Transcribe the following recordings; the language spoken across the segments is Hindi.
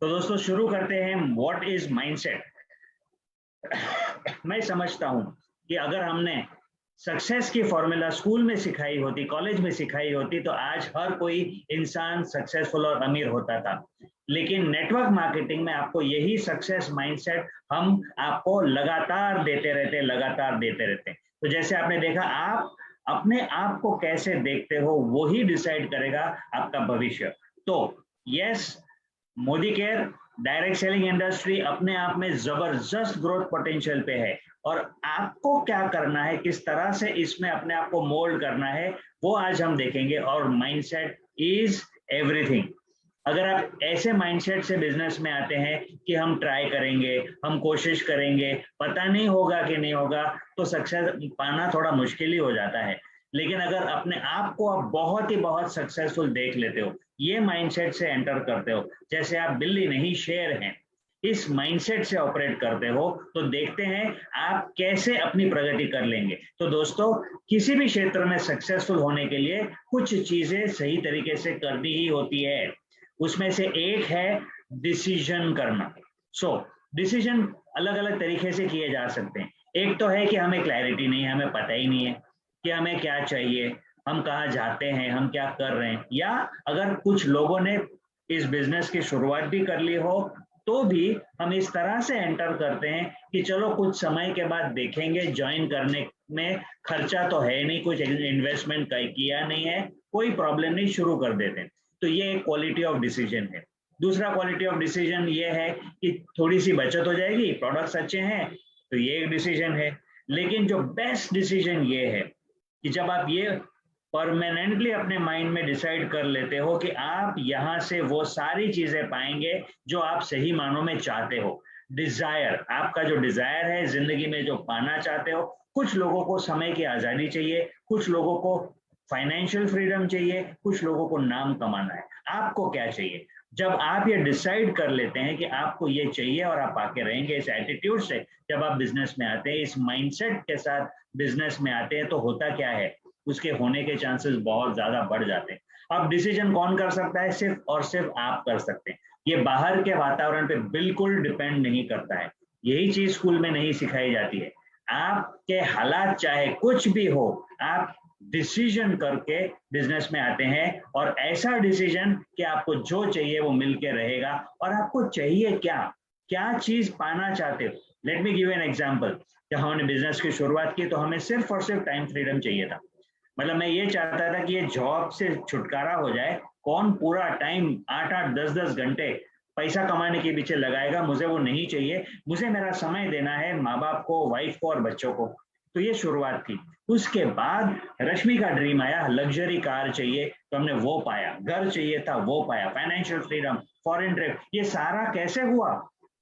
तो दोस्तों शुरू करते हैं। What is mindset. मैं समझता हूं कि अगर हमने सक्सेस की फॉर्मूला स्कूल में सिखाई होती, कॉलेज में सिखाई होती, तो आज हर कोई इंसान सक्सेसफुल और अमीर होता था। लेकिन नेटवर्क मार्केटिंग में आपको यही सक्सेस माइंडसेट हम आपको लगातार देते रहते हैं। तो जैसे आपने देखा, आप अपने आप को कैसे देखते हो वो ही डिसाइड करेगा आपका भविष्य। तो yes, Modi care direct selling industry अपने आप में जबरदस्त ग्रोथ पोटेंशियल पे है, और आपको क्या करना है, किस तरह से इसमें अपने आप को मोल्ड करना है, वो आज हम देखेंगे। और माइंडसेट इज एवरीथिंग। अगर आप ऐसे माइंडसेट से बिजनेस में आते हैं कि हम ट्राई करेंगे, हम कोशिश करेंगे, पता नहीं होगा कि नहीं होगा, तो सक्सेस पाना थोड़ा मुश्किल ही हो जाता है। लेकिन अगर अपने आप को आप बहुत ही बहुत सक्सेसफुल देख लेते हो, ये माइंडसेट से एंटर करते हो, जैसे आप बिल्ली नहीं शेर हैं, इस माइंडसेट से ऑपरेट करते हो, तो देखते हैं आप कैसे अपनी प्रगति कर लेंगे। तो दोस्तों, किसी भी क्षेत्र में सक्सेसफुल होने के लिए कुछ चीजें सही तरीके से करनी ही होती है। उसमें से एक है डिसीजन करना। सो डिसीजन अलग अलग तरीके से किए जा सकते हैं। एक तो है कि हमें क्लैरिटी नहीं है, हमें पता ही नहीं है कि हमें क्या चाहिए, हम कहाँ जाते हैं, हम क्या कर रहे हैं। या अगर कुछ लोगों ने इस बिजनेस की शुरुआत भी कर ली हो, तो भी हम इस तरह से एंटर करते हैं कि चलो कुछ समय के बाद देखेंगे, ज्वाइन करने में खर्चा तो है नहीं, कुछ इन्वेस्टमेंट किया नहीं है, कोई प्रॉब्लम नहीं, शुरू कर देते हैं। तो ये एक क्वालिटी ऑफ डिसीजन है। दूसरा क्वालिटी ऑफ डिसीजन ये है कि थोड़ी सी बचत हो जाएगी, प्रोडक्ट्स अच्छे हैं, तो ये एक डिसीजन है। लेकिन जो बेस्ट डिसीजन ये है कि जब आप ये परमानेंटली अपने माइंड में डिसाइड कर लेते हो कि आप यहाँ से वो सारी चीजें पाएंगे जो आप सही मानों में चाहते हो। डिजायर, आपका जो डिजायर है जिंदगी में, जो पाना चाहते हो। कुछ लोगों को समय की आजादी चाहिए, कुछ लोगों को फाइनेंशियल फ्रीडम चाहिए, कुछ लोगों को नाम कमाना है। आपको क्या चाहिए? जब आप ये डिसाइड कर लेते हैं कि आपको ये चाहिए और आप आके रहेंगे इस एटीट्यूड से, जब आप बिजनेस में आते हैं, इस माइंडसेट के साथ बिजनेस में आते हैं, तो होता क्या है, उसके होने के चांसेस बहुत ज्यादा बढ़ जाते हैं। अब डिसीजन कौन कर सकता है? सिर्फ और सिर्फ आप कर सकते हैं। ये बाहर के वातावरण पे बिल्कुल डिपेंड नहीं करता है। यही चीज स्कूल में नहीं सिखाई जाती है। आपके हालात चाहे कुछ भी हो, आप डिसीजन करके बिजनेस में आते हैं, और ऐसा डिसीजन कि आपको जो चाहिए वो मिलके रहेगा। और आपको चाहिए क्या, क्या चीज पाना चाहते हो? Let me give an example. जब हमने बिजनेस की शुरुआत की तो हमें सिर्फ और सिर्फ टाइम फ्रीडम चाहिए था। मतलब मैं ये चाहता था कि ये जॉब से छुटकारा हो जाए। कौन पूरा टाइम 8-8 10-10 घंटे पैसा कमाने के पीछे लगाएगा? मुझे वो नहीं चाहिए। मुझे मेरा समय देना है माँ बाप को, वाइफ को और बच्चों को। तो ये शुरुआत थी। उसके बाद रश्मि का ड्रीम आया, लग्जरी कार चाहिए, तो हमने वो पाया। घर चाहिए था, वो पाया। फाइनेंशियल फ्रीडम, फॉरेन ट्रिप, ये सारा कैसे हुआ?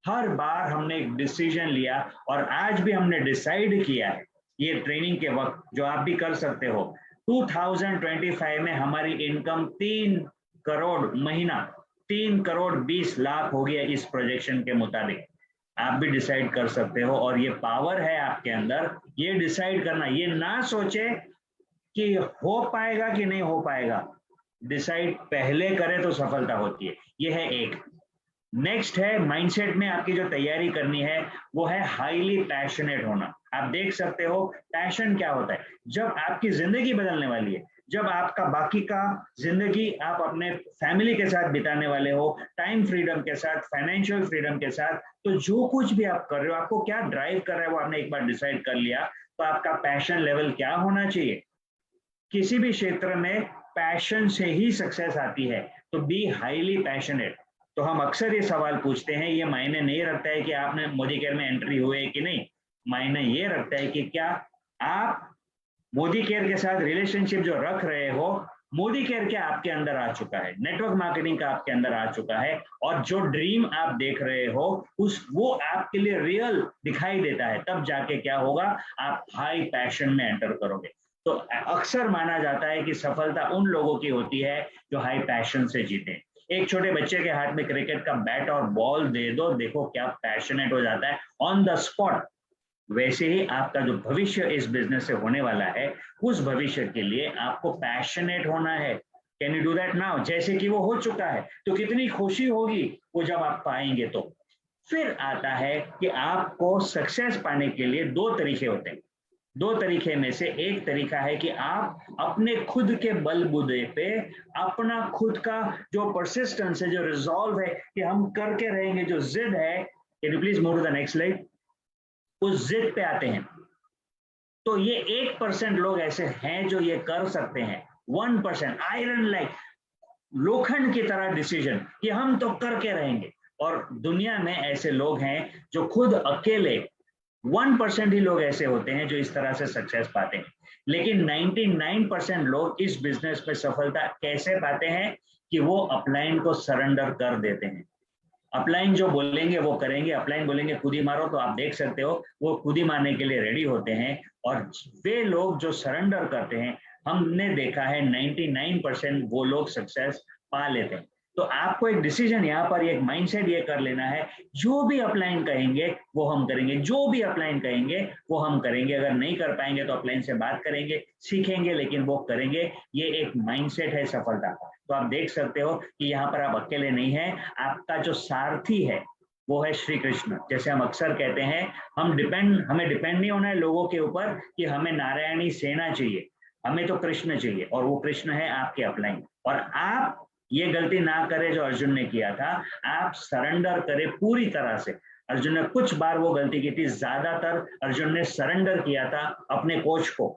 हर बार हमने एक डिसीजन लिया, और आज भी हमने डिसाइड किया है, ये ट्रेनिंग के वक्त जो आप भी कर सकते हो। 2025 में हमारी इनकम 3 करोड़ महीना, 3 करोड़ 20 लाख हो गया इस प्रोजेक्शन के मुताबिक। आप भी डिसाइड कर सकते हो, और ये पावर है आपके अंदर, ये डिसाइड करना। ये ना सोचे कि हो पाएगा कि नहीं हो पाएगा, डिसाइड पहले करे तो सफलता होती है। ये है एक। नेक्स्ट है माइंडसेट में आपकी जो तैयारी करनी है, वो है हाईली पैशनेट होना। आप देख सकते हो पैशन क्या होता है। जब आपकी जिंदगी बदलने वाली है, जब आपका बाकी का जिंदगी आप अपने फैमिली के साथ बिताने वाले हो, टाइम फ्रीडम के साथ, फाइनेंशियल फ्रीडम के साथ, तो जो कुछ भी आप कर रहे हो, आपको क्या ड्राइव कर रहा है, वो आपने एक बार डिसाइड कर लिया, तो आपका पैशन लेवल क्या होना चाहिए? किसी भी क्षेत्र में पैशन से ही सक्सेस आती है। तो बी हाईली पैशनेट। तो हम अक्सर ये सवाल पूछते हैं, ये मायने नहीं रखता है कि आपने मोदी केयर में एंट्री हुए कि नहीं। मायने ये रखता है कि क्या आप मोदी केयर के साथ रिलेशनशिप जो रख रहे हो, मोदी केयर क्या आपके अंदर आ चुका है, नेटवर्क मार्केटिंग का आपके अंदर आ चुका है, और जो ड्रीम आप देख रहे हो उस वो आपके लिए रियल दिखाई देता है, तब जाके क्या होगा, आप हाई पैशन में एंटर करोगे। तो अक्सर माना जाता है कि सफलता उन लोगों की होती है जो हाई पैशन से जीते। एक छोटे बच्चे के हाथ में क्रिकेट का बैट और बॉल दे दो, देखो क्या पैशनेट हो जाता है ऑन द स्पॉट। वैसे ही आपका जो भविष्य इस बिजनेस से होने वाला है, उस भविष्य के लिए आपको पैशनेट होना है। Can you do that now? जैसे कि वो हो चुका है, तो कितनी खुशी होगी वो जब आप पाएंगे। तो फिर आता है कि आपको सक्सेस पाने के लिए दो तरीके होते हैं। दो तरीके में से एक तरीका है कि आप अपने खुद के बलबूते पे अपना खुद का जो परसिस्टेंस है, जो रिजॉल्व है कि हम करके रहेंगे, जो जिद है, can you please move to the next slide, उस जिद पे आते हैं। तो ये 1% लोग ऐसे हैं जो ये कर सकते हैं। 1% आयरन लाइक, लोखंड की तरह डिसीजन कि हम तो करके रहेंगे। और दुनिया में ऐसे लोग हैं जो खुद अकेले 1% ही लोग ऐसे होते हैं जो इस तरह से सक्सेस पाते हैं। लेकिन 99% लोग इस बिजनेस में सफलता कैसे पाते हैं कि वो अपलाइन को सरेंडर कर देते हैं। अपलाइन जो बोलेंगे वो करेंगे, अपलाइन बोलेंगे कूदी मारो, तो आप देख सकते हो वो कूदी मारने के लिए रेडी होते हैं। और वे लोग जो सरेंडर करते हैं, हमने देखा है 99% वो लोग सक्सेस पा लेते हैं। तो आपको एक डिसीजन यहाँ पर, एक माइंडसेट ये कर लेना है, जो भी अपलाइन कहेंगे वो हम करेंगे, जो भी अपलाइन कहेंगे वो हम करेंगे। अगर नहीं कर पाएंगे तो अपलाइन से बात करेंगे, सीखेंगे, लेकिन वो करेंगे। ये एक माइंडसेट है सफलता का। तो आप देख सकते हो कि यहाँ पर आप अकेले नहीं है, आपका जो सारथी है वो है श्री कृष्ण। जैसे हम अक्सर कहते हैं, हमें डिपेंड नहीं होना है लोगों के ऊपर कि हमें नारायणी सेना चाहिए, हमें तो कृष्ण चाहिए, और वो कृष्ण है आपके अपलाइन। और आप ये गलती ना करें जो अर्जुन ने किया था, आप सरेंडर करें पूरी तरह से। अर्जुन ने कुछ बार वो गलती की थी, ज्यादातर अर्जुन ने सरेंडर किया था अपने कोच को।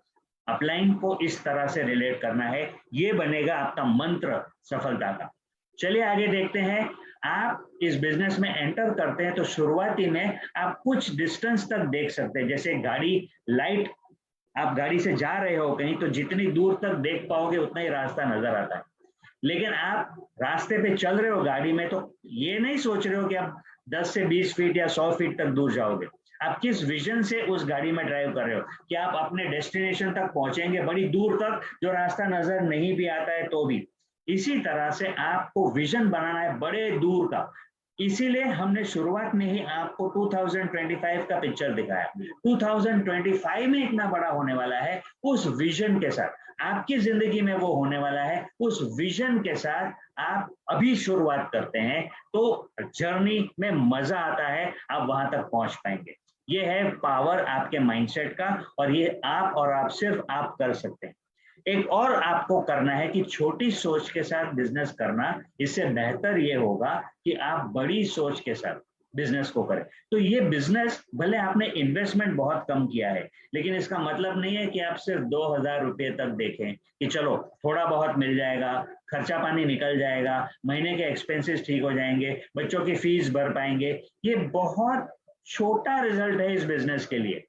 अपलाइन को इस तरह से रिलेट करना है, ये बनेगा आपका मंत्र सफलता का। चलिए आगे देखते हैं। आप इस बिजनेस में एंटर करते हैं तो शुरुआती में आप कुछ डिस्टेंस तक देख सकते हैं। जैसे गाड़ी लाइट, आप गाड़ी से जा रहे हो कहीं, तो जितनी दूर तक देख पाओगे उतना ही रास्ता नजर आता है। लेकिन आप रास्ते पे चल रहे हो गाड़ी में, तो ये नहीं सोच रहे हो कि आप 10 से 20 फीट या 100 फीट तक दूर जाओगे। आप किस विजन से उस गाड़ी में ड्राइव कर रहे हो कि आप अपने डेस्टिनेशन तक पहुंचेंगे, बड़ी दूर तक, जो रास्ता नजर नहीं भी आता है तो भी। इसी तरह से आपको विजन बनाना है बड़े दूर का। इसीलिए हमने शुरुआत में ही आपको 2025 का पिक्चर दिखाया। 2025 में इतना बड़ा होने वाला है, उस विजन के साथ आपकी जिंदगी में वो होने वाला है, उस विजन के साथ आप अभी शुरुआत करते हैं तो जर्नी में मजा आता है, आप वहां तक पहुंच पाएंगे। ये है पावर आपके माइंडसेट का, और ये आप और आप, सिर्फ आप कर सकते हैं। एक और आपको करना है कि छोटी सोच के साथ बिजनेस करना, इससे बेहतर ये होगा कि आप बड़ी सोच के साथ बिजनेस को करें। तो ये बिजनेस, भले आपने इन्वेस्टमेंट बहुत कम किया है, लेकिन इसका मतलब नहीं है कि आप सिर्फ 2000 रुपये तक देखें कि चलो थोड़ा बहुत मिल जाएगा, खर्चा पानी निकल जाएगा, महीने के एक्सपेंसेस ठीक हो जाएंगे, बच्चों की फीस भर पाएंगे। ये बहुत छोटा रिजल्ट है इस बिजनेस के लिए।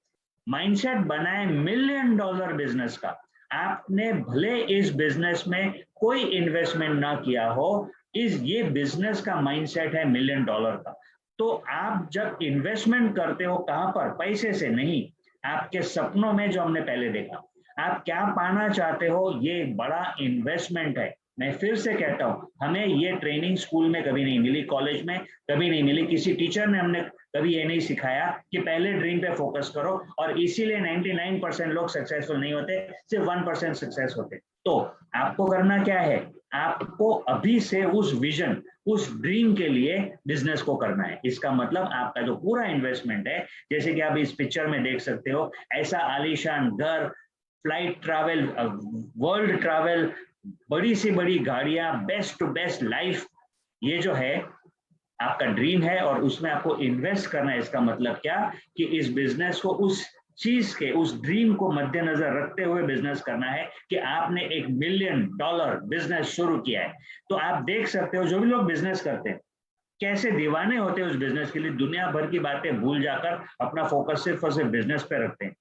माइंडसेट बनाए $1 मिलियन बिजनेस का। आपने भले इस बिजनेस में कोई इन्वेस्टमेंट ना किया हो, ये बिजनेस का माइंडसेट है $1 मिलियन का। तो आप जब इन्वेस्टमेंट करते हो, कहां पर? पैसे से नहीं, आपके सपनों में, जो हमने पहले देखा। आप क्या पाना चाहते हो, ये एक बड़ा इन्वेस्टमेंट है। मैं फिर से कहता हूं, हमें ये ट्रेनिंग स्कूल में कभी नहीं मिली, कॉलेज में कभी नहीं मिली, किसी टीचर ने हमने कभी ये नहीं सिखाया कि पहले ड्रीम पे फोकस करो। और इसीलिए 99% लोग सक्सेसफुल नहीं होते, सिर्फ 1% सक्सेस होते। तो आपको करना क्या है? आपको अभी से उस विजन, उस ड्रीम के लिए बिजनेस को करना है। इसका मतलब आपका जो पूरा इन्वेस्टमेंट है, जैसे कि आप इस पिक्चर में देख सकते हो, ऐसा आलीशान घर, फ्लाइट ट्रैवल, वर्ल्ड ट्रैवल, बड़ी सी बड़ी गाड़ियां, बेस्ट टू बेस्ट लाइफ, ये जो है आपका ड्रीम है और उसमें आपको इन्वेस्ट करना है। इसका मतलब क्या कि इस बिजनेस को, उस चीज के, उस ड्रीम को मद्देनजर रखते हुए बिजनेस करना है कि आपने $1 मिलियन बिजनेस शुरू किया है। तो आप देख सकते हो जो भी लोग बिजनेस करते हैं कैसे दीवाने होते हैं उस बिजनेस के लिए, दुनिया भर की बातें भूल जाकर अपना फोकस सिर्फ और सिर्फ बिजनेस पे रखते हैं।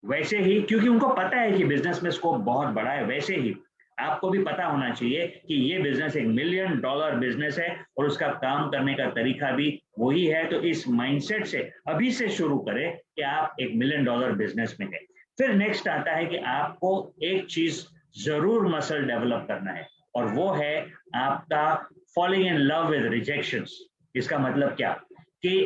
वैसे ही, क्योंकि उनको पता है कि बिजनेस में स्कोप बहुत बड़ा है, वैसे ही आपको भी पता होना चाहिए कि ये बिजनेस $1 मिलियन बिजनेस है और उसका काम करने का तरीका भी वही है। तो इस माइंडसेट से अभी से शुरू करें कि आप $1 मिलियन बिजनेस में हैं। फिर नेक्स्ट आता है कि आपको एक चीज जरूर मसल डेवलप करना है, और वो है आपका falling in love with rejections. इसका मतलब क्या कि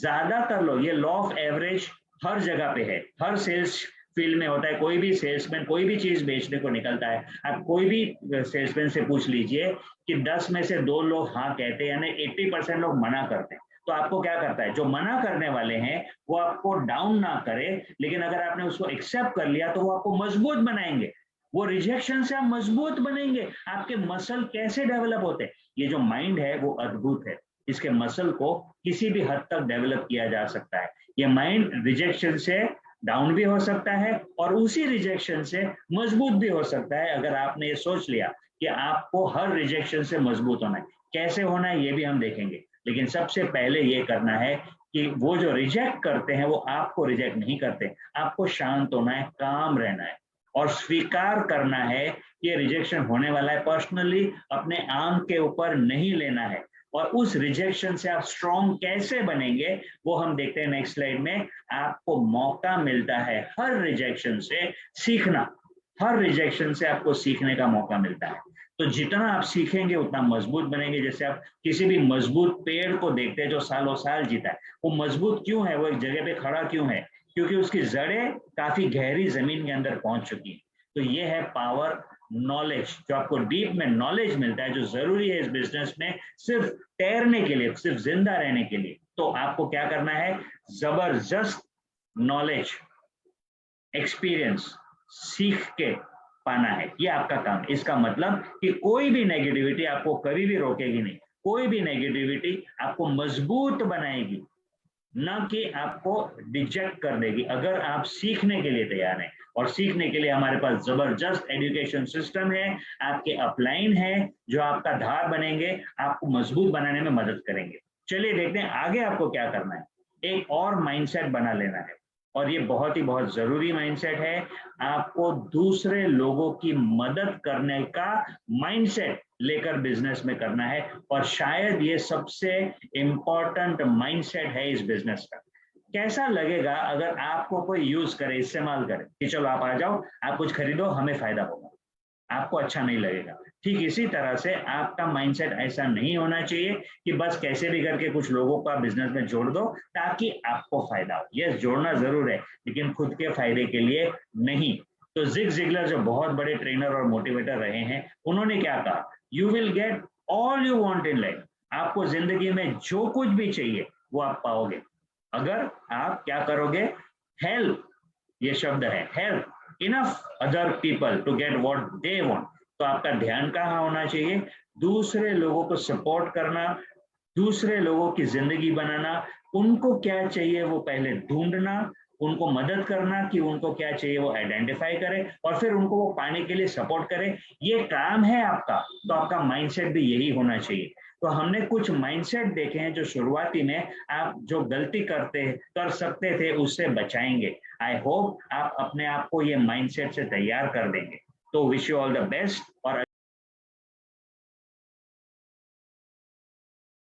ज्यादातर लोग, ये लॉ ऑफ एवरेज हर जगह पे है, हर सेल्स फील्ड में होता है, कोई भी सेल्समैन कोई भी चीज बेचने को निकलता है, आप कोई भी सेल्समैन से पूछ लीजिए कि 10 में से 2 लोग हाँ कहते हैं, यानी 80% लोग मना करते हैं। तो आपको क्या करता है, जो मना करने वाले हैं वो आपको डाउन ना करे, लेकिन अगर आपने उसको एक्सेप्ट कर लिया तो वो आपको मजबूत बनाएंगे। वो रिजेक्शन से आप मजबूत बनेंगे। आपके मसल कैसे डेवलप होते हैं, ये जो माइंड है वो अद्भुत है, इसके मसल को किसी भी हद तक डेवलप किया जा सकता है। ये माइंड रिजेक्शन से डाउन भी हो सकता है और उसी रिजेक्शन से मजबूत भी हो सकता है, अगर आपने ये सोच लिया कि आपको हर रिजेक्शन से मजबूत होना है। कैसे होना है ये भी हम देखेंगे, लेकिन सबसे पहले ये करना है कि वो जो रिजेक्ट करते हैं वो आपको रिजेक्ट नहीं करते, आपको शांत होना है, काम रहना है और स्वीकार करना है कि रिजेक्शन होने वाला है। पर्सनली अपने आंख के ऊपर नहीं लेना है और उस रिजेक्शन से आप स्ट्रॉन्ग कैसे बनेंगे वो हम देखते हैं नेक्स्ट स्लाइड में। आपको मौका मिलता है हर रिजेक्शन से सीखना, हर रिजेक्शन से आपको सीखने का मौका मिलता है। तो जितना आप सीखेंगे उतना मजबूत बनेंगे। जैसे आप किसी भी मजबूत पेड़ को देखते हैं जो सालों साल जीता है, वो मजबूत क्यों है, वो एक जगह पे खड़ा क्यों है, क्योंकि उसकी जड़ें काफी गहरी जमीन के अंदर पहुंच चुकी है। तो ये है पावर नॉलेज, जो आपको डीप में नॉलेज मिलता है, जो जरूरी है इस बिजनेस में सिर्फ तैरने के लिए, सिर्फ जिंदा रहने के लिए। तो आपको क्या करना है, जबरदस्त नॉलेज, एक्सपीरियंस सीख के पाना है, ये आपका काम। इसका मतलब कि कोई भी नेगेटिविटी आपको कभी भी रोकेगी नहीं, कोई भी नेगेटिविटी आपको मजबूत बनाएगी, ना कि आपको रिजेक्ट कर देगी, अगर आप सीखने के लिए तैयार हैं। और सीखने के लिए हमारे पास जबरदस्त एजुकेशन सिस्टम है, आपके अपलाइन है जो आपका धार बनेंगे, आपको मजबूत बनाने में मदद करेंगे। चलिए देखते हैं आगे आपको क्या करना है। एक और माइंडसेट बना लेना है, और ये बहुत ही बहुत जरूरी माइंडसेट है। आपको दूसरे लोगों की मदद करने का माइंडसेट लेकर बिजनेस में करना है, और शायद ये सबसे इंपॉर्टेंट माइंडसेट है इस बिजनेस का। कैसा लगेगा अगर आपको कोई यूज करे, इस्तेमाल करे कि चलो आप आ जाओ, आप कुछ खरीदो, हमें फायदा होगा, आपको अच्छा नहीं लगेगा। ठीक इसी तरह से आपका माइंडसेट ऐसा नहीं होना चाहिए कि बस कैसे भी करके कुछ लोगों का बिजनेस में जोड़ दो ताकि आपको फायदा हो। यस, जोड़ना जरूर है, लेकिन खुद के फायदे के लिए नहीं। तो जिग जिगलर जो बहुत बड़े ट्रेनर और मोटिवेटर रहे हैं, उन्होंने क्या कहा, you will get all you want in life. आपको जिंदगी में जो कुछ भी चाहिए वो आप पाओगे, अगर आप क्या करोगे, हेल्प, ये शब्द है help enough other people to get what they want. तो आपका ध्यान कहाँ होना चाहिए, दूसरे लोगों को सपोर्ट करना, दूसरे लोगों की जिंदगी बनाना, उनको क्या चाहिए वो पहले ढूंढना, उनको मदद करना कि उनको क्या चाहिए वो आइडेंटिफाई करें, और फिर उनको वो पाने के लिए सपोर्ट करें। ये काम है आपका। तो आपका माइंडसेट भी यही होना चाहिए। तो हमने कुछ माइंडसेट देखे हैं जो शुरुआती में आप जो गलती कर सकते थे उससे बचाएंगे। आई होप आप अपने आप को ये माइंडसेट से तैयार कर देंगे। तो wish you all the best, और